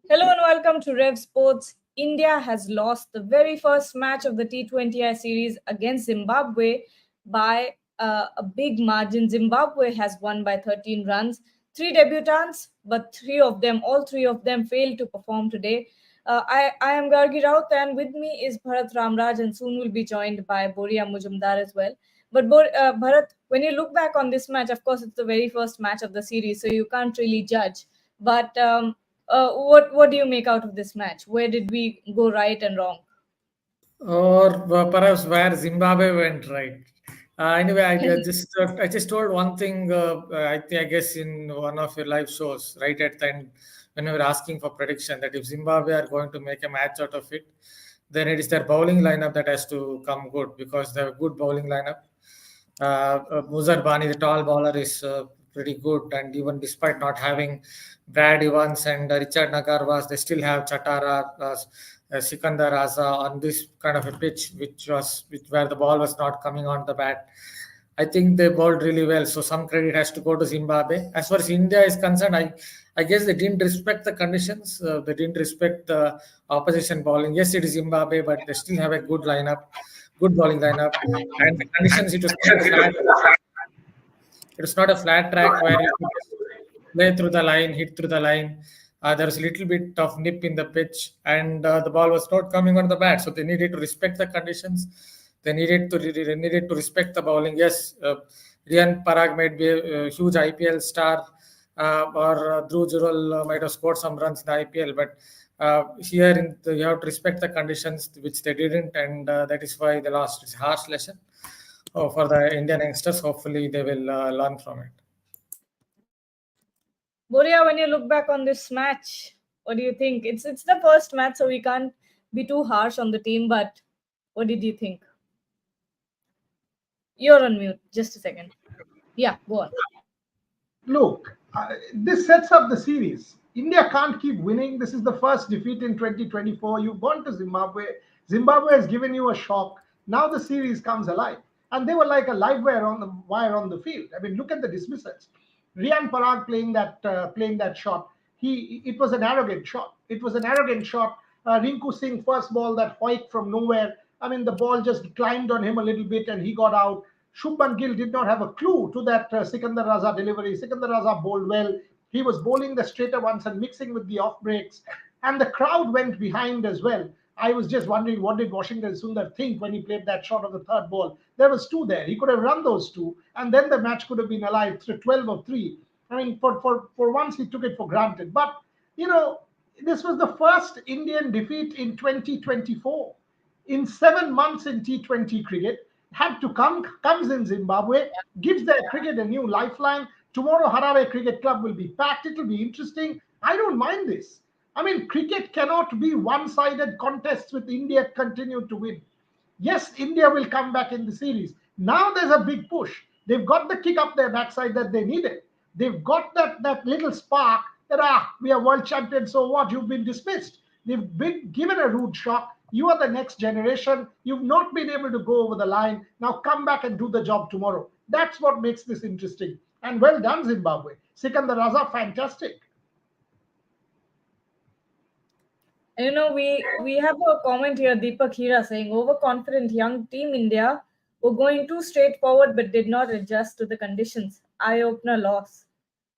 Hello and welcome to Rev Sports. India has lost the very first match of the T20I series against Zimbabwe by a big margin. Zimbabwe has won by 13 runs. Three debutants, but all three of them failed to perform today. I am Gargi Raut, and with me is Bharat Ramraj, and soon will be joined by Boria Mujumdar as well. But Bharat, when you look back on this match, of course, it's the very first match of the series, so you can't really judge. But what do you make out of this match? Where did we go right and wrong? Or perhaps where Zimbabwe went right. Anyway, I just told one thing. I guess in one of your live shows, right at the end, when we were asking for prediction, that if Zimbabwe are going to make a match out of it, then it is their bowling lineup that has to come good, because they have a good bowling lineup. Muzar Bani, the tall bowler, is pretty good, and even despite not having Brad Evans and Richard Nagarwas, they still have Chatara, Sikandar Raza on this kind of a pitch, where the ball was not coming on the bat. I think they bowled really well, so some credit has to go to Zimbabwe. As far as India is concerned, I guess they didn't respect the conditions. They didn't respect the opposition bowling. Yes, it is Zimbabwe, but they still have a good lineup, good bowling lineup, and the conditions, it was not a flat track where you could just play through the line, hit through the line. There was a little bit of nip in the pitch, and the ball was not coming on the bat. So they needed to respect the conditions. They needed to respect the bowling. Yes, Rian Parag might be a huge IPL star, or Dhruv Jurel might have scored some runs in the IPL, but you have to respect the conditions, which they didn't, and that is why they lost. It's a harsh lesson for the Indian youngsters. Hopefully, they will learn from it. Boria, when you look back on this match, what do you think? It's the first match, so we can't be too harsh on the team. But what did you think? You're on mute. Just a second. Yeah, go on. Look, this sets up the series. India can't keep winning. This is the first defeat in 2024. You've gone to Zimbabwe. Zimbabwe has given you a shock. Now the series comes alive. And they were like a live wire on the field. I mean, look at the dismissals. Rian Parag playing that shot. It was an arrogant shot. It was an arrogant shot. Rinku Singh first ball, that hoik from nowhere. I mean, the ball just climbed on him a little bit and he got out. Shubman Gill did not have a clue to that Sikandar Raza delivery. Sikandar Raza bowled well. He was bowling the straighter ones and mixing with the off breaks. And the crowd went behind as well. I was just wondering, what did Washington Sundar think when he played that shot of the third ball? There was two there. He could have run those two, and then the match could have been alive through 12 of 3. I mean, for once he took it for granted. But, this was the first Indian defeat in 2024. In 7 months in T20 cricket, comes in Zimbabwe, gives their cricket a new lifeline. Tomorrow, Harare Cricket Club will be packed. It will be interesting. I don't mind this. I mean, cricket cannot be one-sided contests with India continue to win. Yes, India will come back in the series. Now there's a big push. They've got the kick up their backside that they needed. They've got that little spark that, we are world champions, so what? You've been dismissed. They've been given a rude shock. You are the next generation. You've not been able to go over the line. Now come back and do the job tomorrow. That's what makes this interesting. And well done, Zimbabwe. Sikandar Raza, fantastic. We have a comment here, Deepak Hira, saying overconfident young team India were going too straightforward but did not adjust to the conditions. Eye-opener loss.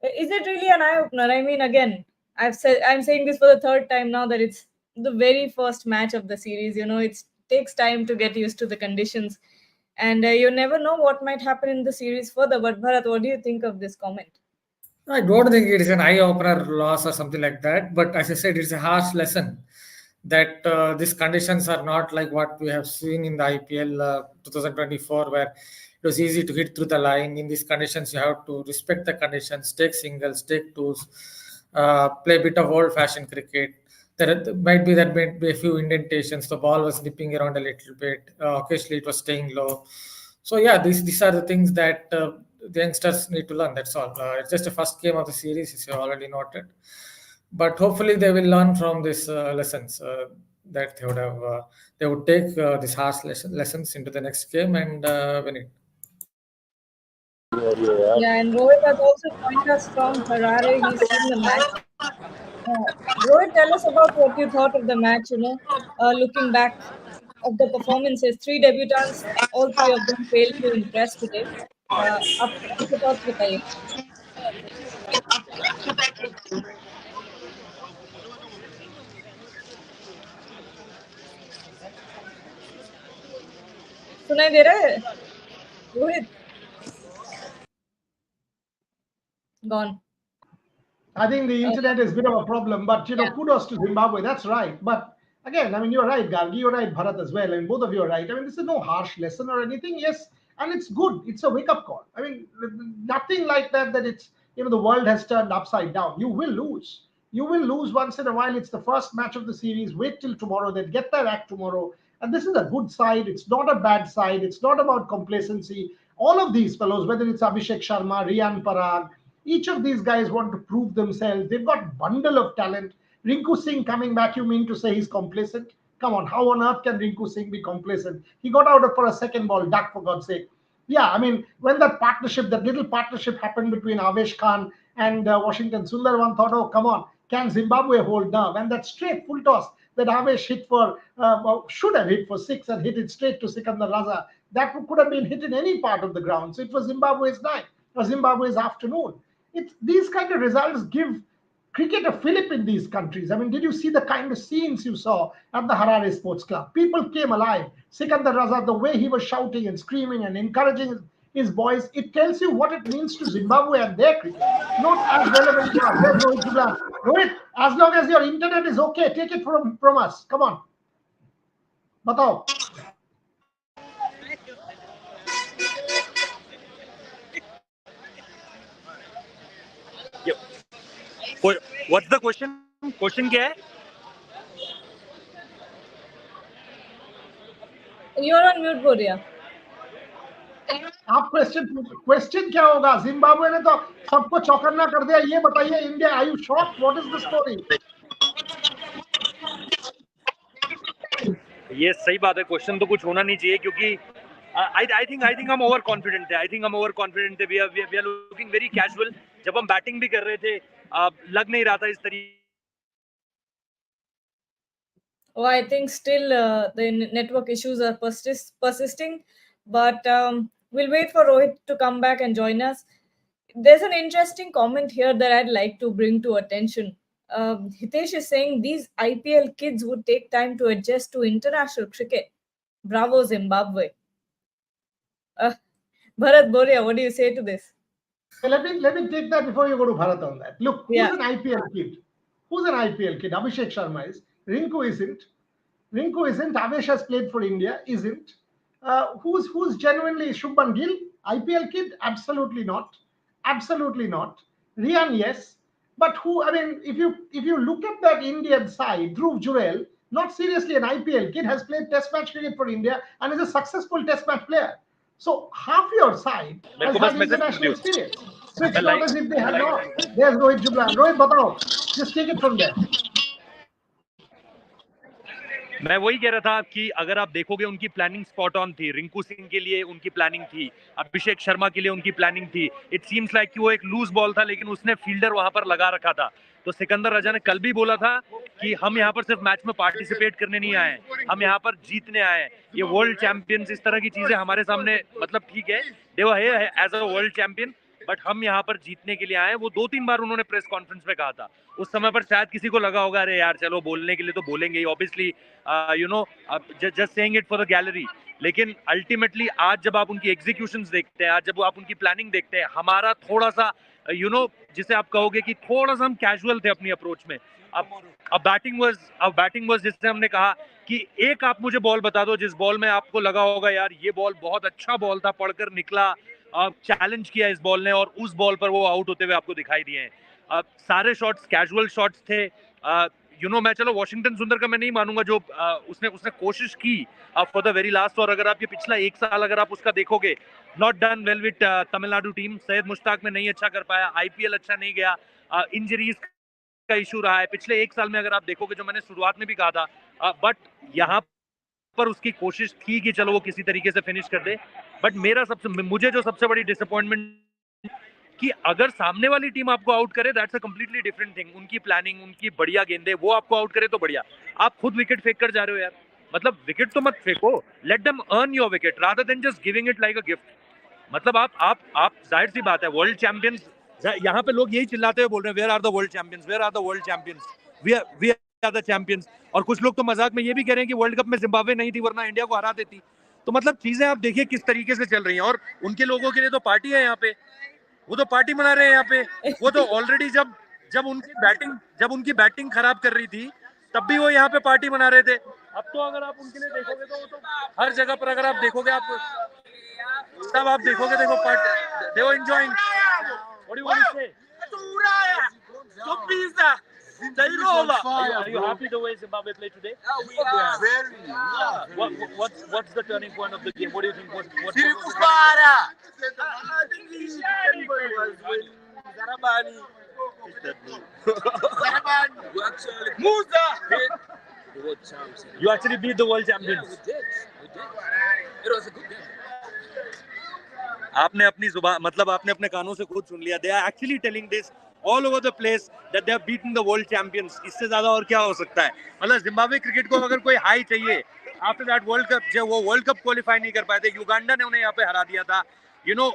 Is it really an eye-opener? I mean, again, I'm saying this for the third time now, that it's the very first match of the series. It takes time to get used to the conditions, and you never know what might happen in the series further. But Bharat, what do you think of this comment? I don't think it is an eye-opener loss or something like that. But as I said, it's a harsh lesson that these conditions are not like what we have seen in the IPL 2024, where it was easy to hit through the line. In these conditions, you have to respect the conditions, take singles, take twos, play a bit of old-fashioned cricket. There might be a few indentations. The ball was nipping around a little bit. Occasionally, it was staying low. So yeah, these are the things that the youngsters need to learn. That's all. It's just the first game of the series, as you already noted. But hopefully, they will learn from these lessons that they would take these harsh lessons into the next game and win it. Yeah, and Rohit has also joined us from Harare. He's seen the match. Rohit, tell us about what you thought of the match. Looking back of the performances, three debutants, all three of them failed to impress today. आपके thoughts बताइए. सुनाई दे रहा है Rohit? Gone. I think the internet is a bit of a problem, but Yeah. kudos to Zimbabwe. That's right. But again, I mean, you're right, Gargi, you're right, Bharat as well, and both of you are right. I mean, this is no harsh lesson or anything. Yes, and it's good. It's a wake-up call. I mean, nothing like that. That it's the world has turned upside down. You will lose. You will lose once in a while. It's the first match of the series. Wait till tomorrow. Then get their act tomorrow. And this is a good side. It's not a bad side. It's not about complacency. All of these fellows, whether it's Abhishek Sharma, Riyan Parag, each of these guys want to prove themselves. They've got bundle of talent. Rinku Singh coming back, you mean to say he's complacent? Come on, how on earth can Rinku Singh be complacent? He got out for a second ball duck, for God's sake. Yeah, I mean, when that little partnership happened between Avesh Khan and Washington Sundar, one thought, oh, come on, can Zimbabwe hold nerve? And that straight full toss that Avesh should have hit for six and hit it straight to Sikandar Raza, that could have been hit in any part of the ground. So it was Zimbabwe's night or Zimbabwe's afternoon. These kind of results give cricket a fillip in these countries. I mean, did you see the kind of scenes you saw at the Harare Sports Club? People came alive. Sikandar Raza, the way he was shouting and screaming and encouraging his boys, it tells you what it means to Zimbabwe and their cricket. Not as relevant to us. There's Rohit Jublan. Rohit, as long as your internet is okay, take it from us. Come on. Batao. What's the question? Question क्या है? You're on mute, Boria. आप question क्या होगा? Zimbabwe ने तो सबको चौकन्ना कर दिया. ये बताइए, India, are you shocked? What is the story? ये सही बात है. क्वेश्चन तो कुछ होना नहीं चाहिए क्योंकि I think हम ओवर कॉन्फिडेंट थे. I think हम ओवर कॉन्फिडेंट थे. We are looking very casual. जब हम बैटिंग भी कर रहे थे, लग नहीं रहा था इस तरीके. Oh, I think still the network issues are persisting, but we'll wait for Rohit to come back and join us. There's an interesting comment here that I'd like to bring to attention. Hitesh is saying these IPL kids would take time to adjust to international cricket. Bravo, Zimbabwe. Bharat Boria, what do you say to this? Let me take that before you go to Bharat on that. Look, who's an IPL kid? Who's an IPL kid? Abhishek Sharma is. Rinku isn't. Avesh has played for India, isn't. Who's genuinely Shubman Gill? IPL kid? Absolutely not. Absolutely not. Riyan, yes. But who? I mean, if you look at that Indian side, Dhruv Jurel, not seriously an IPL kid, has played Test match cricket for India and is a successful Test match player. So half your side has had international experience. So it's not as if they have not. There's Rohit Jublan. Rohit, batao. Just take it from there. मैं वही कह रहा था कि अगर आप देखोगे उनकी प्लानिंग स्पॉट ऑन थी. रिंकू सिंह के लिए उनकी प्लानिंग थी, अभिषेक शर्मा के लिए उनकी प्लानिंग थी. इट सीम्स लाइक कि वो एक लूज बॉल था लेकिन उसने फील्डर वहां पर लगा रखा था. तो सिकंदर राजा ने कल भी बोला था कि हम यहाँ पर सिर्फ मैच में पार्टिसिपेट करने नहीं आए, हम यहाँ पर जीतने आए. ये वर्ल्ड चैंपियंस, इस तरह की चीजें हमारे सामने, मतलब ठीक है, they were here as a world champion, but हम यहाँ पर जीतने के लिए आए. वो 2-3 बार उन्होंने प्रेस कॉन्फ्रेंस में कहा था. उस समय पर शायद किसी को लगा होगा अरे यार चलो बोलने के लिए तो बोलेंगे, obviously just saying it for the gallery. लेकिन अल्टीमेटली आज जब आप उनकी एग्जीक्यूशंस देखते हैं, आज जब आप उनकी प्लानिंग देखते हैं, हमारा थोड़ा सा जिसे आप कहोगे कि थोड़ा सा हम कैजुअल थे अपनी अप्रोच में. अब बैटिंग वाज जिससे हमने कहा कि एक आप मुझे बॉल बता दो जिस बॉल में आपको लगा होगा यार ये बॉल बहुत अच्छा बॉल था, पढ़कर निकला, चैलेंज किया इस बॉल ने और उस बॉल पर वो आउट होते हुए आपको दिखाई दिए हैं. सारे शॉट्स कैजुअल शॉट्स थे. मैं चलो वॉशिंगटन सुंदर का मैं नहीं मानूंगा जो उसने कोशिश की फॉर द वेरी लास्ट. और अगर आप ये पिछला एक साल अगर आप उसका देखोगे, not done well with Tamil Nadu team. Syed Mushtaq में नहीं अच्छा कर पाया, IPL अच्छा नहीं गया, इंजरीज का इशू रहा है पिछले एक साल में. अगर आप देखोगे, जो मैंने शुरुआत में भी कहा था, बट यहाँ पर उसकी कोशिश थी कि चलो वो किसी तरीके से फिनिश कर दे. बट मुझे जो सबसे बड़ी डिसअपॉइंटमेंट कि अगर सामने वाली टीम आपको आउट करे that's a completely different thing. उनकी प्लानिंग, उनकी बढ़िया गेंदे, वो आपको आउट करे तो बढ़िया। आप खुद विकेट फेंक कर जा रहे हो यार, मतलब विकेट तो मत फेंको, let them earn your wicket rather than just giving it like a gift. मतलब आप जाहिर सी बात है, वर्ल्ड चैंपियंस, यहाँ पे लोग यही चिल्लाते हुए बोल रहे हैं where are the world champions, where are the world champions, we are the champions. और कुछ लोग तो मजाक में ये भी कह रहे हैं कि वर्ल्ड कप में जिम्बाब्वे नहीं थी वरना इंडिया को हरा देती। तो मतलब चीजें आप देखिए किस तरीके से चल रही हैं। और उनके लोगों के लिए तो पार्टी है यहाँ पे, वो तो पार्टी मना रहे हैं यहाँ पे। वो तो ऑलरेडी जब उनकी बैटिंग खराब कर रही थी तब भी वो यहाँ पे पार्टी मना रहे थे। अब तो अगर आप उनके लिए देखोगे तो वो तो हर जगह पर अगर आप देखोगे, आप देखोगे, देखो they were enjoying. What do you want to say? Are you happy the way Zimbabwe played today? What's the turning point of the game? What do you think? What's the You actually beat the world champions. We did. It was a good game. आपने अपनी जुबान, मतलब आपने अपने कानों से खुद सुन लिया। They are actually telling this all over the place that they have beaten the world champions. इससे ज्यादा और क्या हो सकता है? मतलब जिम्बाब्वे क्रिकेट को अगर कोई हाई चाहिए आफ्टर दैट वर्ल्ड कप, जब वो वर्ल्ड कप क्वालिफाई नहीं कर पाए थे, युगांडा ने उन्हें यहाँ पे हरा दिया था,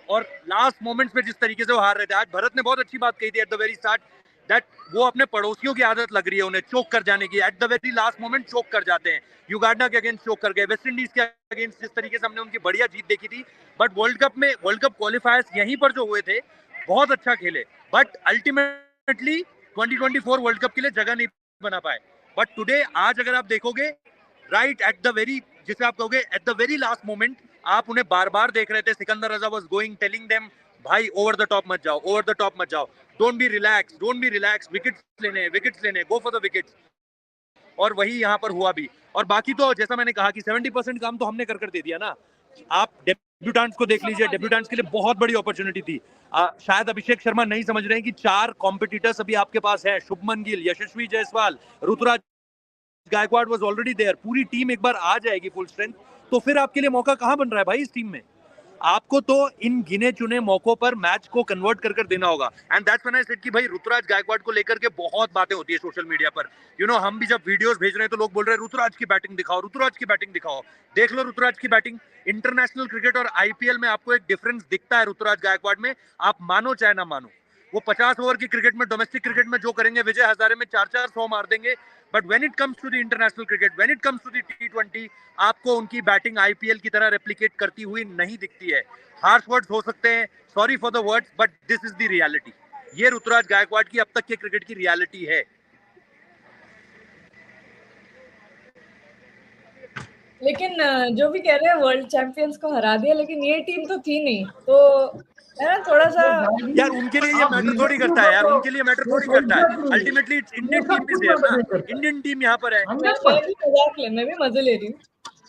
और लास्ट मोमेंट्स में जिस तरीके से वो हार रहे थे। आज भरत ने बहुत अच्छी बात कही थी eight the very start that वो अपने पड़ोसियों की आदत लग रही है उन्हें चोक कर जाने की। At the very last moment choke कर जाते हैं। युगांडा के अगेंस्ट चोक कर गए, वेस्ट इंडीज के अगेंस्ट जिस तरीके से हमने उनकी बढ़िया जीत देखी थी। बट वर्ल्ड कप क्वालिफायर्स यहीं पर जो हुए थे बहुत अच्छा खेले, बट अल्टीमेटली 2024 वर्ल्ड कप के लिए जगह नहीं बना पाए। बट टुडे, आज अगर आप देखोगे राइट एट द वेरी, जिसे आप कहोगे eight the very last moment, आप उन्हें बार बार देख रहे थे। सिकंदर रजा वाज गोइंग टेलिंग देम भाई ओवर द टॉप मत जाओ, डोंट बी रिलैक्स, विकेट्स लेने, गो फॉर द विकेट्स। और वही यहाँ पर हुआ भी। और बाकी तो जैसा मैंने कहा कि 70% काम तो हमने कर दे दिया ना। आप डेब्यूटेंट्स को देख लीजिए, डेब्यूटेंट्स के लिए बहुत बड़ी अपॉर्चुनिटी थी। शायद अभिषेक शर्मा नहीं समझ रहे हैं कि 4 कॉम्पिटिटर्स अभी आपके पास है। Shubman Gill, Yashasvi Jaiswal, Ruturaj Gaikwad was already there. पूरी टीम एक बार आ जाएगी फुल स्ट्रेंथ, तो फिर आपके लिए मौका कहां बन रहा है भाई इस टीम में? आपको तो इन गिने चुने मौकों पर मैच को कन्वर्ट कर देना होगा। And that's when I said कि भाई ऋतुराज गायकवाड को लेकर के बहुत बातें होती है सोशल मीडिया पर। हम भी जब वीडियोस भेज रहे हैं तो लोग बोल रहे हैं ऋतुराज की बैटिंग दिखाओ। देख लो ऋतुराज की बैटिंग। इंटरनेशनल क्रिकेट और आईपीएल में आपको एक डिफरेंस दिखता है ऋतुराज गायकवाड में, आप मानो चाहे ना मानो। वो 50 ओवर की क्रिकेट में, डोमेस्टिक क्रिकेट में जो करेंगे, विजय हजारे में 4-4 100 मार देंगे। But when it comes to the international cricket, when it comes to the T20, आपको उनकी बैटिंग आईपीएल की तरह रेप्लिकेट करती हुई नहीं दिखती है। हार्श वर्ड्स हो सकते हैं, sorry for the words, but this is the reality. ये ऋतुराज गायकवाड की अब तक के क्रिकेट की रियलिटी है। लेकिन जो भी कह रहे हैं वर्ल्ड चैंपियंस को हरा दिया, लेकिन ये टीम तो थी नहीं, तो है ना थोड़ा सा यार उनके लिए ये मैटर थोड़ी करता है यार, उनके लिए मैटर थोड़ी करता है। Ultimately it's Indian team is here ना, इंडियन टीम यहाँ पर है। मैं भी मजे ले रही हूँ।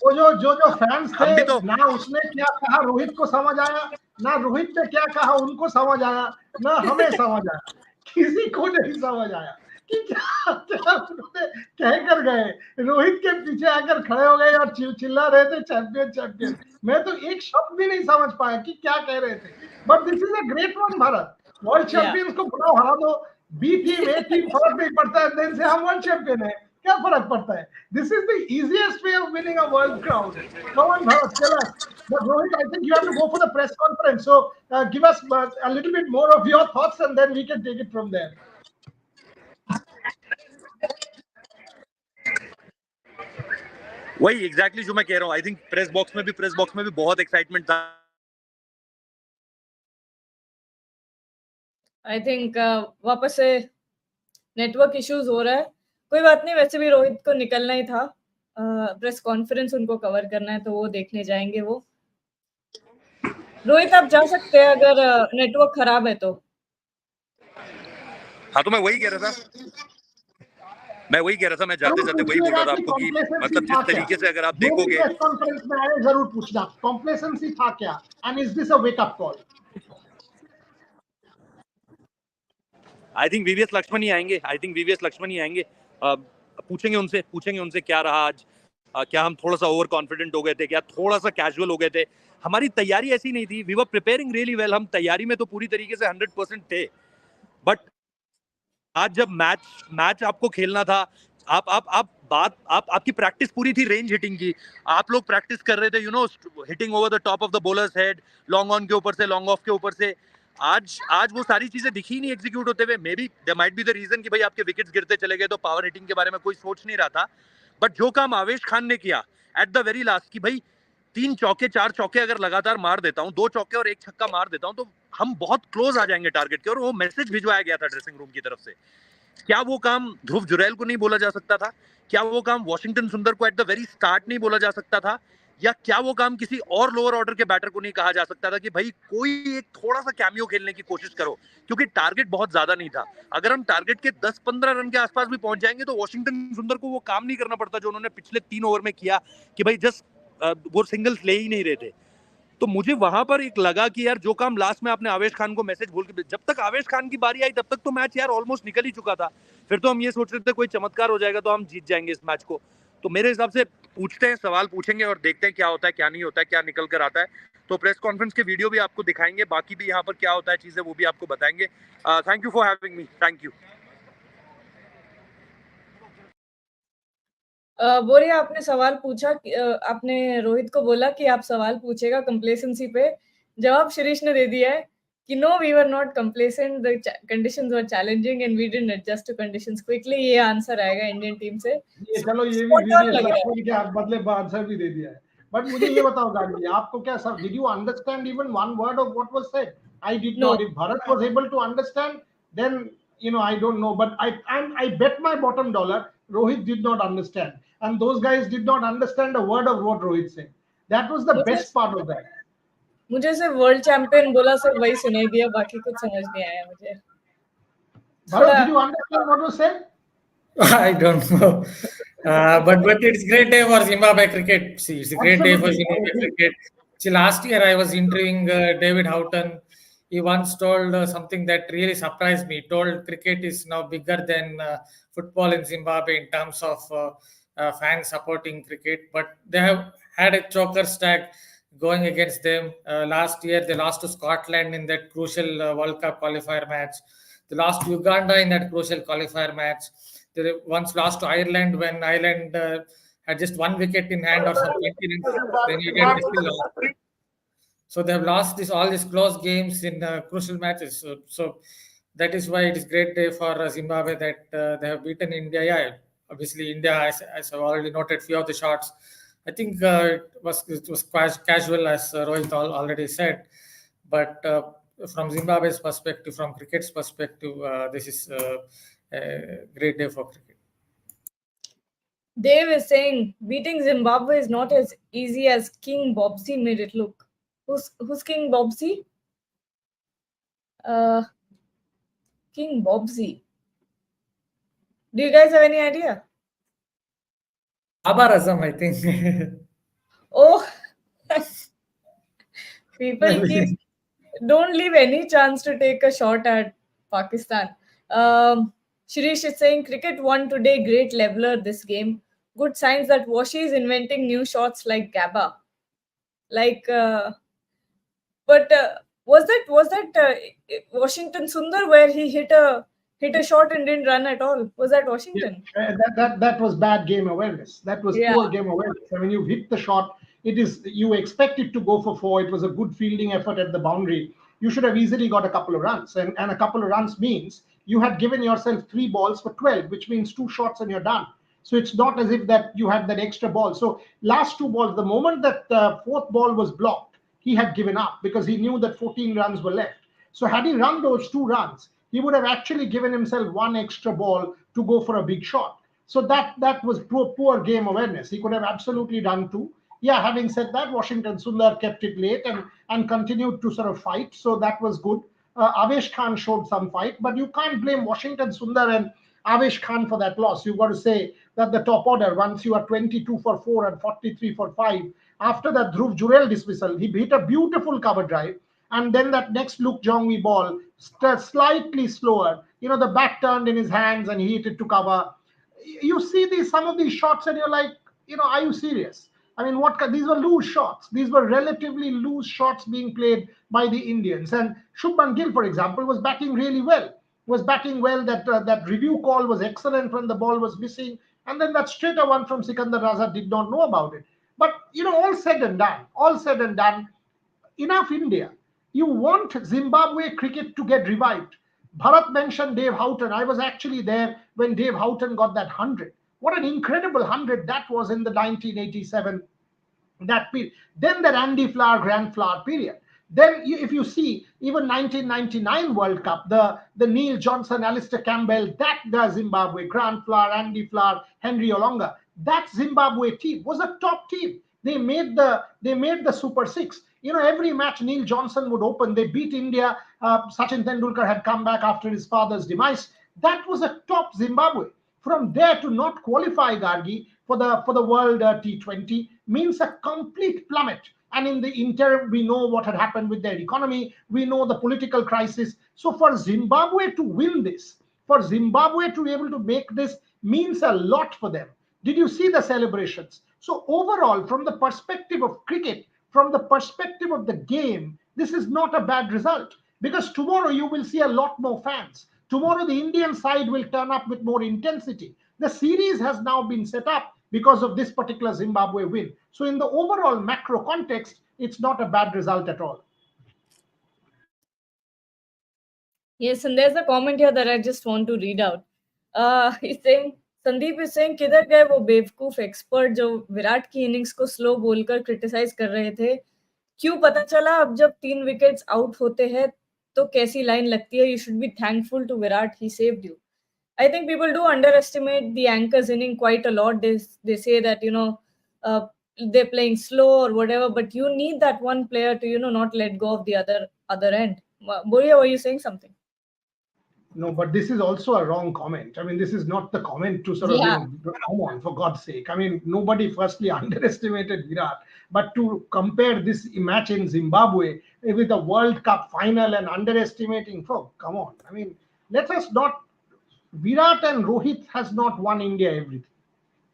वो जो फैंस थे तो ना, उसने क्या कहा रोहित को समझ आया, ना रोहित ने क्या कहा उनको समझ आया, ना हमें समझ आया, किसी को नहीं समझ आया कि क्या उन्होंने कह कर गए। रोहित के पीछे आकर खड़े हो गए और चिल्ला रहे थे चैंपियन। मैं तो एक शब्द भी नहीं समझ पाया कि क्या कह रहे थे। But this is a great one Bharat, world champions को बुलाओ, हरा दो। बी टीम, ए टीम फर्क नहीं पड़ता है, दिन से हम वर्ल्ड चैंपियन है, क्या फर्क पड़ता है? This is the easiest way of winning a world crown. Come on, Bharat, tell us. But Rohit, I think you have to go for the press conference. So give us a little bit more of your thoughts, and then we can take it from there. वही exactly जो मैं कह रहा हूँ। I think press box में भी बहुत excitement था। आई थिंक वापस से नेटवर्क इश्यूज हो रहा है। कोई बात नहीं, वैसे भी रोहित को निकलना ही था, प्रेस कॉन्फ्रेंस उनको कवर करना है, तो वो देखने जाएंगे। वो रोहित आप जा सकते हैं अगर नेटवर्क खराब है तो। हाँ, तो मैं वही कह रहा था, मैं जाते वही बोल रहा था आपको कि मतलब जिस तरीके से अगर आप देखोगे, प्रेस कॉन्फ्रेंस में आए जरूर पूछना कॉम्प्लेसेंसी था क्या, and is this a wake up call? I think VVS Laxman ही आएंगे। पूछेंगे उनसे क्या रहा आज। क्या हम थोड़ा सा ओवर कॉन्फिडेंट हो गए थे, क्या थोड़ा सा कैजुअल हो गए थे? हमारी तैयारी ऐसी नहीं थी. We were preparing really well. हम तैयारी में तो पूरी तरीके से 100% थे. बट आज जब मैच आपको खेलना था, आपकी प्रैक्टिस पूरी थी रेंज हिटिंग की. आप लोग प्रैक्टिस कर रहे थे, hitting over the top of the bowlers head, long on के ऊपर से, लॉन्ग ऑफ के ऊपर से. आज वो सारी चीजें दिखी नहीं एग्जीक्यूट होते हुए. Maybe there might be the reason कि भाई आपके विकेट्स गिरते चले गए, तो पावर हिटिंग के बारे में कोई सोच नहीं रहा था. बट जो काम आवेश खान ने किया एट द वेरी लास्ट, कि भाई 3 चौके 4 चौके अगर लगातार मार देता हूँ, 2 चौके और 1 छक्का मार देता हूँ, तो हम बहुत क्लोज आ जाएंगे टारगेट के. और वो मैसेज भिजवाया गया था ड्रेसिंग रूम की तरफ से. क्या वो काम ध्रुव जुरैल को नहीं बोला जा सकता था? क्या वो काम वॉशिंगटन सुंदर को एट द वेरी स्टार्ट नहीं बोला जा सकता था? या क्या वो काम किसी और लोअर ऑर्डर के बैटर को नहीं कहा जा सकता था कि भाई कोई एक थोड़ा सा कैमियो खेलने की कोशिश करो? क्योंकि टारगेट बहुत ज्यादा नहीं था. अगर हम टारगेट के 10-15 रन के आसपास भी पहुंच जाएंगे, तो वॉशिंगटन सुंदर को वो काम नहीं करना पड़ता जो उन्होंने पिछले 3 ओवर में किया, कि भाई जस्ट वो सिंगल्स ले ही नहीं रहे थे. तो मुझे वहां पर एक लगा कि यार जो काम लास्ट में आपने आवेश खान को मैसेज बोल के, जब तक आवेश खान की बारी आई तब तक तो मैच यार ऑलमोस्ट निकल ही चुका था. फिर तो हम ये सोच रहे थे कोई चमत्कार हो जाएगा तो हम जीत जाएंगे इस मैच को. तो मेरे हिसाब से पूछते हैं, सवाल पूछेंगे और देखते हैं क्या होता है, क्या नहीं होता है, क्या निकल कर आता है. तो प्रेस कॉन्फ्रेंस के वीडियो भी आपको दिखाएंगे, बाकी भी यहाँ पर क्या होता है चीजें वो भी आपको बताएंगे. Thank you for having me. Thank you. बोरिया, आपने सवाल पूछा, आपने रोहित को बोला कि आप सवाल पूछेगा कंप्लेसेंसी पे. जवाब शिरीष ने दे दिया है कि no, we were not complacent, the conditions were challenging and we didn't adjust to conditions quickly. ये आंसर आएगा इंडियन टीम से. ये चलो, ये भी Spot on लग रहा है. के आप बदले आंसर भी दे दिया है. बट मुझे ये बताओ गांधी, आपको क्या सब, did you understand even one word of what was said? I did No. Not. If Bharat was able to understand, then I don't know, but I bet my bottom dollar Rohit did not understand, and those guys did not understand a word of what Rohit said. That was the best part of that. मुझे सिर्फ world champion बोला, सिर्फ वही सुनाई दिया, बाकी कुछ समझ नहीं आया मुझे. Bharat, did you understand what was said? I don't know. But it's a great day for Zimbabwe cricket. See, it's a great day for Zimbabwe cricket. See, last year I was interviewing David Houghton. He once told something that really surprised me. He told cricket is now bigger than football in Zimbabwe in terms of fans supporting cricket. But they have had a choker stack going against them. Last year they lost to Scotland in that crucial World Cup qualifier match. They lost to Uganda in that crucial qualifier match. They once lost to Ireland when Ireland had just 1 wicket in hand or some 20 runs they needed. They still lost. So they have lost all these close games in crucial matches. So that is why it is great day for Zimbabwe that they have beaten India. Yeah, obviously India, as I've already noted, few of the shots. I think it was quite casual, as Rohit already said. But from Zimbabwe's perspective, from cricket's perspective, this is a great day for cricket. Dave is saying beating Zimbabwe is not as easy as King Bobsy made it look. Who's King Bobsy? King Bobsy. Do you guys have any idea? Babar Azam, I think. Oh, people don't leave any chance to take a shot at Pakistan. Shirish is saying cricket won today, great leveler this game. Good signs that Washi is inventing new shots like Gabba. But was that Washington Sundar where he hit a shot and didn't run at all? Was that Washington? Yeah, that was bad game awareness. That was poor game awareness. I mean, you hit the shot. You expect it to go for 4. It was a good fielding effort at the boundary. You should have easily got a couple of runs. And a couple of runs means you had given yourself 3 balls for 12, which means 2 shots and you're done. So it's not as if that you had that extra ball. So last 2 balls, the moment that 4th ball was blocked, he had given up because he knew that 14 runs were left. So had he run those 2 runs, he would have actually given himself 1 extra ball to go for a big shot. So that was poor game awareness. He could have absolutely done 2. Yeah, having said that, Washington Sundar kept it late and continued to sort of fight. So that was good. Avesh Khan showed some fight, but you can't blame Washington Sundar and Avesh Khan for that loss. You've got to say that the top order, once you are 22 for 4 and 43 for 5, after that Dhruv Jurel dismissal, he hit a beautiful cover drive. And then that next Luke Jongwi ball, slightly slower. The bat turned in his hands and he hit it to cover. You see some of these shots and you're like, Are you serious? I mean, these were loose shots. These were relatively loose shots being played by the Indians. And Shubman Gill, for example, was batting really well. Was batting well. That review call was excellent when the ball was missing, and then that straighter one from Sikandar Raza did not know about it. But all said and done, enough India. You want Zimbabwe cricket to get revived. Bharat mentioned Dave Houghton. I was actually there when Dave Houghton got that 100. What an incredible 100 that was in the 1987 that period. Then the Randy Flower, Grand Flower period. Then, if you see, even 1999 World Cup, the Neil Johnson, Alistair Campbell, that the Zimbabwe, Grand Flower, Andy Flower, Henry Olonga, that Zimbabwe team was a top team. They made the Super Six. Every match Neil Johnson would open. They beat India. Sachin Tendulkar had come back after his father's demise. That was a top Zimbabwe. From there to not qualify, Gargi, for the World T20 means a complete plummet. And in the interim, we know what had happened with their economy. We know the political crisis. So for Zimbabwe to win this, for Zimbabwe to be able to make this means a lot for them. Did you see the celebrations? So overall, from the perspective of cricket, from the perspective of the game, this is not a bad result, because tomorrow you will see a lot more fans. Tomorrow the Indian side will turn up with more intensity. The series has now been set up because of this particular Zimbabwe win. So in the overall macro context, it's not a bad result at all. Yes, and there's a comment here that I just want to read out. He's saying, Sandeep is saying किधर गए वो बेवकूफ expert जो विराट की innings को slow बोलकर criticise कर रहे थे? क्यों पता चला अब जब 3 विकेट्स आउट होते हैं तो कैसी लाइन लगती है? You should be thankful to Virat, he saved you. I think people do underestimate the anchor's inning quite a lot. They say that they're playing slow or whatever, but you need that one player to not let go of the other end. Boria, were you saying something? No, but this is also a wrong comment. I mean, this is not the comment to sort of, come on, for God's sake. I mean, nobody firstly underestimated Virat, but to compare this match in Zimbabwe with the World Cup final and underestimating, come on. I mean, let us not. Virat and Rohit has not won India everything.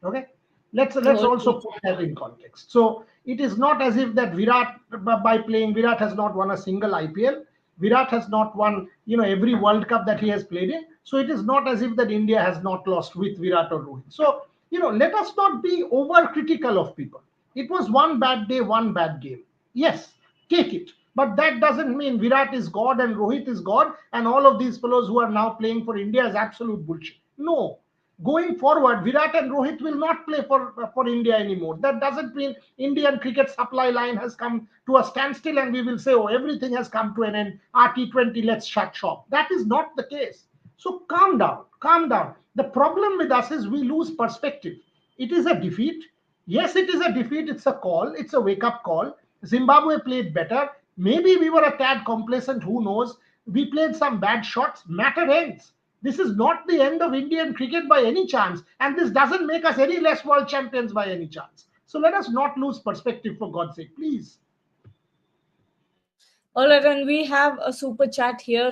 Okay, let's also put that in context. So it is not as if that Virat, by playing, Virat has not won a single IPL. Virat has not won, every World Cup that he has played in. So it is not as if that India has not lost with Virat or Rohit. So, let us not be over-critical of people. It was one bad day, one bad game. Yes, take it. But that doesn't mean Virat is God and Rohit is God and all of these fellows who are now playing for India is absolute bullshit. No. Going forward, Virat and Rohit will not play for India anymore. That doesn't mean Indian cricket supply line has come to a standstill and we will say, oh, everything has come to an end. RT20, let's shut shop. That is not the case. So calm down, calm down. The problem with us is we lose perspective. It is a defeat. Yes, it is a defeat. It's a call. It's a wake-up call. Zimbabwe played better. Maybe we were a tad complacent. Who knows? We played some bad shots. Matter ends. This is not the end of Indian cricket by any chance. And this doesn't make us any less world champions by any chance. So let us not lose perspective, for God's sake, please. All right, and we have a super chat here.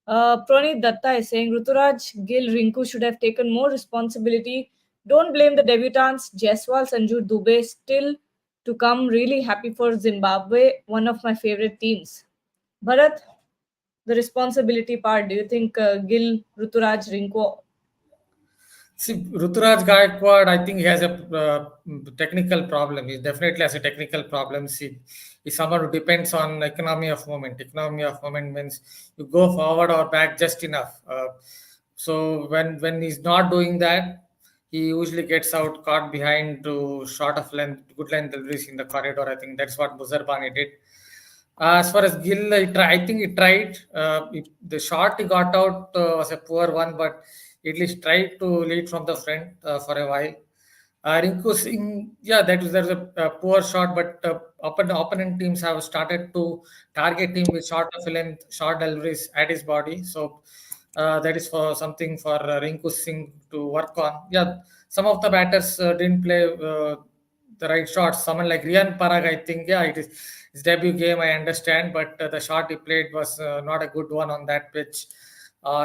Pranit Datta is saying, Ruturaj, Gill, Rinku should have taken more responsibility. Don't blame the debutants. Jaiswal, Sanju, Dubey still to come. Really happy for Zimbabwe, one of my favorite teams. Bharat, the responsibility part, do you think Gill, Ruturaj, Rinku? See, Ruturaj Gaikwad, I think he has a technical problem. He definitely has a technical problem. See, he's someone who depends on economy of movement. Economy of movement means you go forward or back just enough. So when he's not doing that, he usually gets out caught behind to short of length, good length deliveries in the corridor. I think that's what Buzarbani did. As far as Gill, I think he tried. The shot he got out was a poor one, but at least tried to lead from the front for a while. Rinku Singh, yeah, there's a poor shot, but opponent teams have started to target him with short of length, short deliveries at his body. So that is for something for Rinku Singh to work on. Yeah, some of the batters didn't play the right shots. Someone like Rian Parag, I think, yeah, it is his debut game, I understand, but the shot he played was not a good one on that pitch.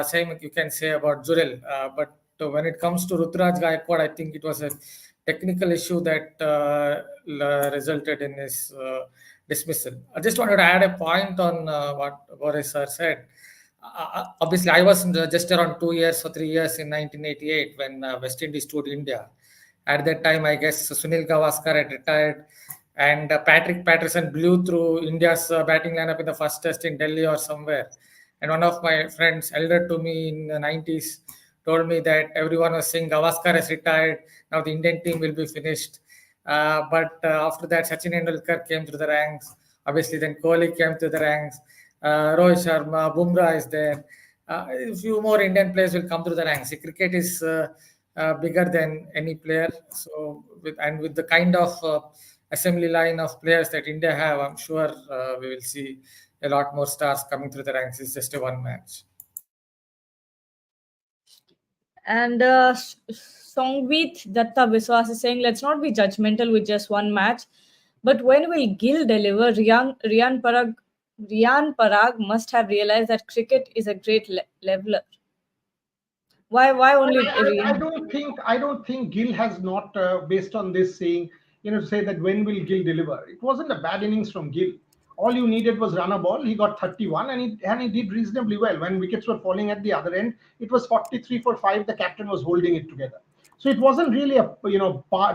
Same you can say about Jurel. But when it comes to Ruturaj Gaikwad, I think it was a technical issue that resulted in his dismissal. I just wanted to add a point on what Boris sir said. Obviously, I was just around 2 years or 3 years in 1988 when West Indies toured India. At that time, I guess Sunil Gavaskar had retired, and Patrick Patterson blew through India's batting lineup in the first test in Delhi or somewhere. And one of my friends, elder to me in the 90s, told me that everyone was saying Gavaskar has retired, now the Indian team will be finished. But after that, Sachin Tendulkar came through the ranks. Obviously, then Kohli came through the ranks. Rohit Sharma, Bumrah is there. A few more Indian players will come through the ranks. Cricket is bigger than any player. So, with the kind of assembly line of players that India have, I'm sure we will see a lot more stars coming through the ranks. It's just a one match. And Songvit Datta Biswas is saying, let's not be judgmental with just one match. But when will Gill deliver? Rian Parag must have realized that cricket is a great leveler. Why only Rian? I don't think Gill has not, based on this, saying, say that when will Gill deliver. It wasn't a bad innings from Gill. All you needed was run a ball. He got 31 and he did reasonably well. When wickets were falling at the other end, it was 43 for 5. The captain was holding it together. So it wasn't really a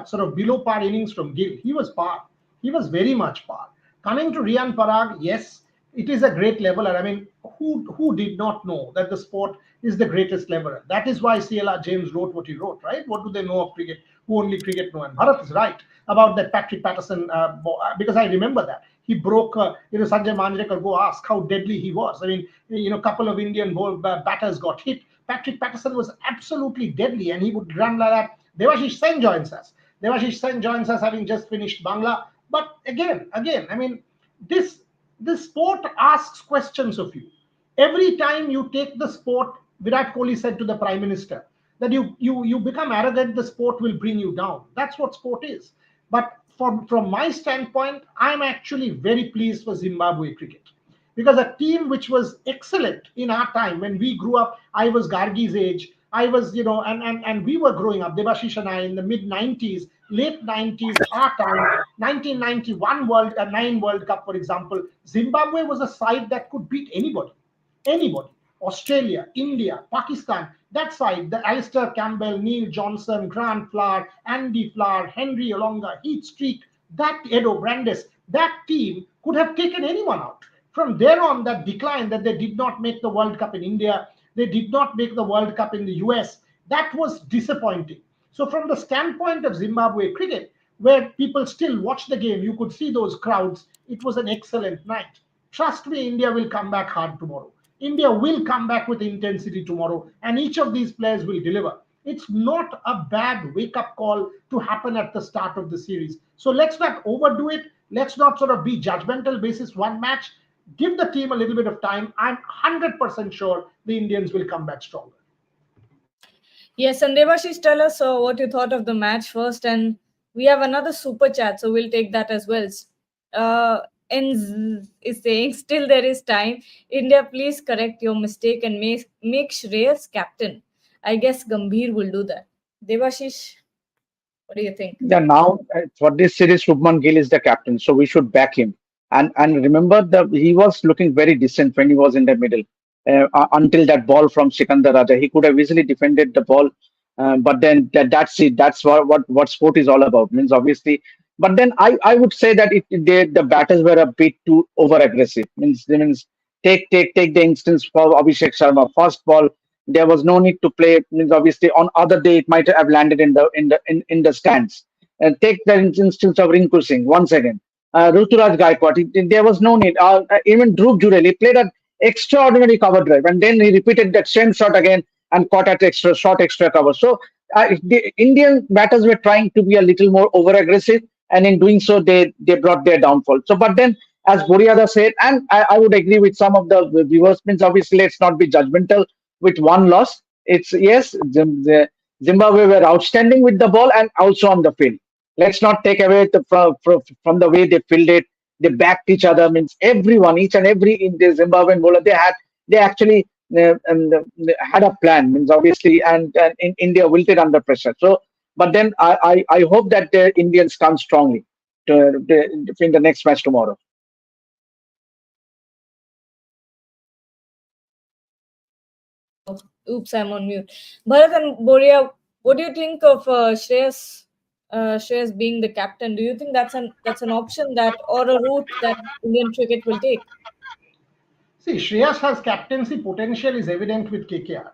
sort of below par innings from Gill. He was par. He was very much par. Coming to Rian Parag, yes, it is a great leveler. I mean, who did not know that the sport is the greatest leveler? That is why CLR James wrote what he wrote, right? What do they know of cricket? Who only cricket know? And Bharat is right about that Patrick Patterson, because I remember that. He broke, Sanjay Manjrekar go ask how deadly he was. I mean, a couple of Indian batters got hit. Patrick Patterson was absolutely deadly, and he would run like that. Devashish Sen joins us. Devashish Sen joins us having just finished Bangla. But again, I mean, this sport asks questions of you. Every time you take the sport, Virat Kohli said to the Prime Minister, that you become arrogant, the sport will bring you down. That's what sport is. But from my standpoint, I'm actually very pleased for Zimbabwe cricket. Because a team which was excellent in our time, when we grew up, I was Gargi's age, I was, and we were growing up, Devashish and I, in the mid-90s, late 90s, our time, 1991 9 World Cup, for example, Zimbabwe was a side that could beat anybody. Australia, India, Pakistan, that side, the Alistair Campbell, Neil Johnson, Grant Flower, Andy Flower, Henry Olonga, Heath Street, that Edo Brandes, that team could have taken anyone out. From there on, that decline that they did not make the World Cup in India, they did not make the World Cup in the US, that was disappointing. So from the standpoint of Zimbabwe cricket, where people still watch the game, you could see those crowds, it was an excellent night. Trust me, India will come back hard tomorrow. India will come back with intensity tomorrow, and each of these players will deliver. It's not a bad wake-up call to happen at the start of the series. So let's not overdo it. Let's not sort of be judgmental basis one match. Give the team a little bit of time. I'm 100% sure the Indians will come back stronger. Yes, and Devashish, tell us what you thought of the match first, and we have another super chat, so we'll take that as well. N is saying, still there is time. India, please correct your mistake and make Shreyas captain. I guess Gambhir will do that. Devashish, what do you think? Yeah, now for this series, Shubman Gill is the captain, so we should back him. And remember that he was looking very decent when he was in the middle until that ball from Sikandar Raja. He could have easily defended the ball, but then that's it. That's what sport is all about. Means obviously, but then I would say that the batters were a bit too over aggressive. Means take the instance for Abhishek Sharma. First ball, there was no need to play. Means obviously on other day it might have landed in the stands. And take the instance of Rinku Singh once again. Ruturaj Gaikwad, there was no need. Even Dhruv Jurel, he played an extraordinary cover drive, and then he repeated that same shot again and caught at extra cover. So the Indian batters were trying to be a little more over aggressive, and in doing so, they brought their downfall. So, but then, as Boriada said, and I would agree with some of the viewers, means obviously let's not be judgmental with one loss. It's yes, Zimbabwe were outstanding with the ball and also on the field. Let's not take away from the way they fielded. They backed each other. Means everyone, each and every in the Zimbabwean bowler, they actually had a plan. Means obviously, and in India wilted under pressure. So But then I hope that the Indians come strongly in the next match tomorrow. Oops, I'm on mute. Bharat and Boria, what do you think of Shreyas being the captain? Do you think that's an option that or a route that Indian cricket will take? See, Shreyas has captaincy potential is evident with KKR.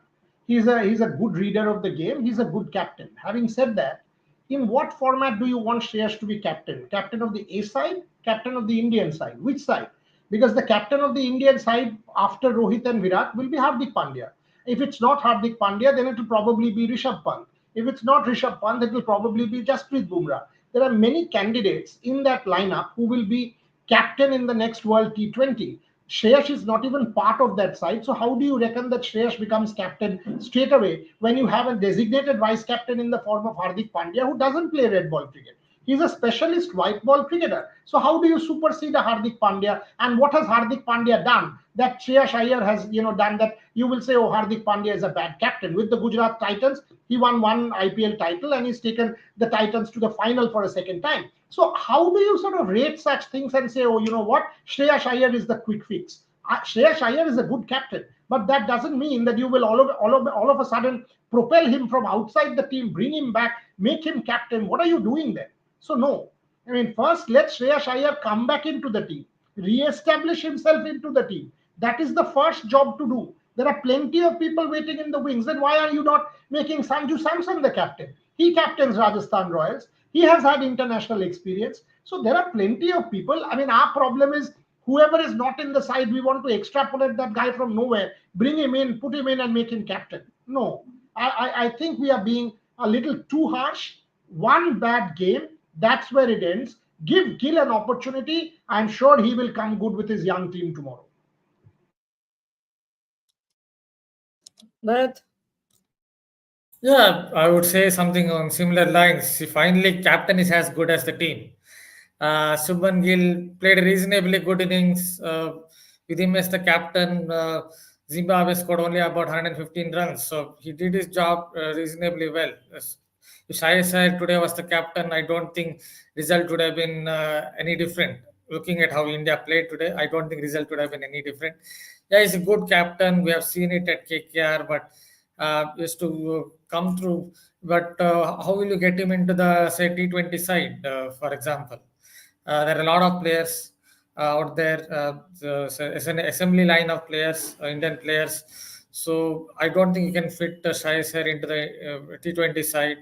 He's a good reader of the game. He's a good captain. Having said that, in what format do you want Shreyas to be captain? Captain of the A side, captain of the Indian side? Which side? Because the captain of the Indian side after Rohit and Virat will be Hardik Pandya. If it's not Hardik Pandya, then it will probably be Rishabh Pant. If it's not Rishabh Pant, it will probably be Jasprit Bumrah. There are many candidates in that lineup who will be captain in the next World T20. Shreyash is not even part of that side. So how do you reckon that Shreyash becomes captain straight away when you have a designated vice captain in the form of Hardik Pandya who doesn't play red ball cricket? He's a specialist white ball cricketer. So how do you supersede a Hardik Pandya? And what has Hardik Pandya done that Shreyas Iyer has done that you will say, oh, Hardik Pandya is a bad captain? With the Gujarat Titans, he won one IPL title and he's taken the Titans to the final for a second time. So how do you sort of rate such things and say, oh, you know what, Shreyas Iyer is the quick fix? Shreyas Iyer is a good captain, but that doesn't mean that you will all of a sudden propel him from outside the team, bring him back, make him captain. What are you doing there? So no. I mean, first let Shreyas Iyer come back into the team, re-establish himself into the team. That is the first job to do. There are plenty of people waiting in the wings. Then why are you not making Sanju Samson the captain? He captains Rajasthan Royals. He has had international experience. So there are plenty of people. I mean, our problem is whoever is not in the side, we want to extrapolate that guy from nowhere, bring him in, put him in and make him captain. No, I think we are being a little too harsh. One bad game, that's where it ends. Give Gill an opportunity. I'm sure he will come good with his young team tomorrow. Bharat? Yeah, I would say something on similar lines. Finally, captain is as good as the team. Shubman Gill played a reasonably good innings. With him as the captain, Zimbabwe scored only about 115 runs. So he did his job reasonably well. If Shai Sair today was the captain, I don't think result would have been any different. Looking at how India played today, I don't think result would have been any different. Yeah, he's a good captain. We have seen it at KKR, but just to come through. But how will you get him into the, say, T20 side, for example? There are a lot of players out there. It's an assembly line of players, Indian players. So I don't think you can fit Shai Sair into the T20 side.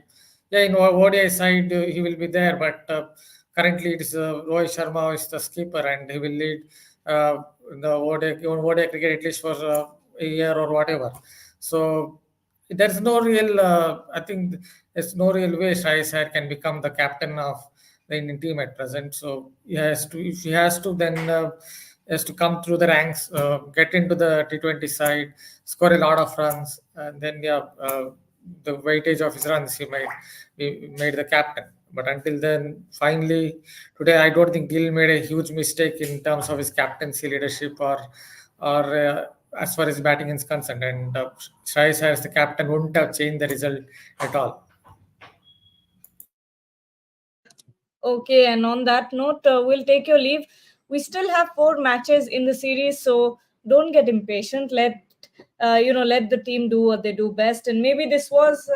Yeah, in ODI side, he will be there, but currently it is Rohit Sharma who is the skipper and he will lead the ODI cricket at least for a year or whatever. So there's no real, I think there's no real way Shai Sair can become the captain of the Indian team at present. So he has to, if he has to, then he has to come through the ranks, get into the T20 side, score a lot of runs, and then the weightage of his runs he might be made the captain. But until then, finally, today I don't think Gill made a huge mistake in terms of his captaincy leadership or as far as batting is concerned. And Shai Sair as the captain wouldn't have changed the result at all. Okay, and on that note, we'll take your leave. We still have 4 matches in the series, so don't get impatient. Let the team do what they do best. And maybe this was,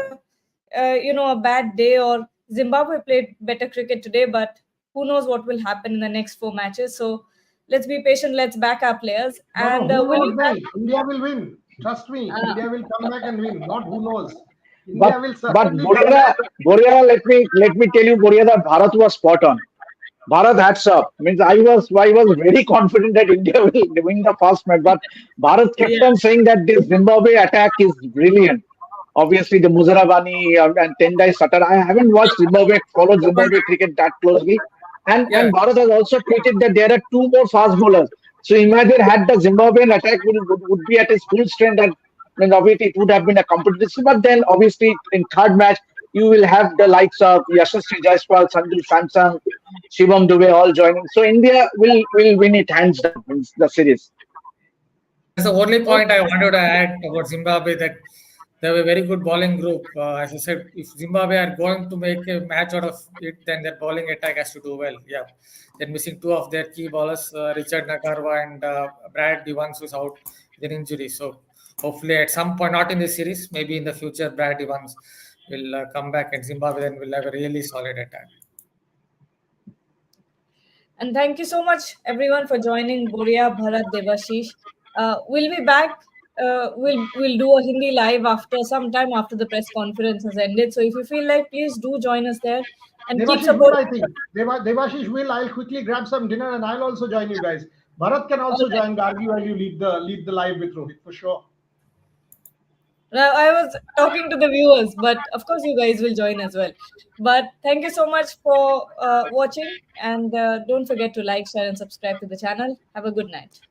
a bad day, or Zimbabwe played better cricket today, but who knows what will happen in the next 4 matches. So let's be patient. Let's back our players. And who knows then? India will win. Trust me, India will come back and win. Not who knows. India will certainly Boria, let me tell you, Boria, that Bharat was spot on. Bharat hats up. Means I was very confident that India will win the first match, but Bharat kept on saying that this Zimbabwe attack is brilliant. Obviously, the Muzarabani and Tendai Sutter. I haven't followed Zimbabwe cricket that closely. And Bharat has also tweeted that there are 2 more fast bowlers. So imagine had the Zimbabwean attack would be at its full strength, and then obviously it would have been a competition. But then obviously in third match you will have the likes of Yashasvi Jaiswal, Sanju Samson, Shivam Dubey all joining. So India will win it hands down in the series. That's the only point I wanted to add about Zimbabwe, that they have a very good bowling group. As I said, if Zimbabwe are going to make a match out of it, then their bowling attack has to do well. Yeah, they're missing two of their key bowlers, Richard Nagarwa and Brad Evans, who's out with an injury. So hopefully, at some point, not in this series, maybe in the future, Brad Evans will come back, and Zimbabwe then will have a really solid attack. And thank you so much, everyone, for joining Boria, Bharat, Devashish. We'll be back. We'll do a Hindi live after some time after the press conference has ended. So if you feel like, please do join us there and keep Devashish will, supporting. I think. Devashish will. I'll quickly grab some dinner and I'll also join you guys. Bharat can also All right. join Gargi while you lead the live with Rohit for sure. Now, I was talking to the viewers, but of course, you guys will join as well. But thank you so much for watching, and don't forget to like, share, and subscribe to the channel. Have a good night.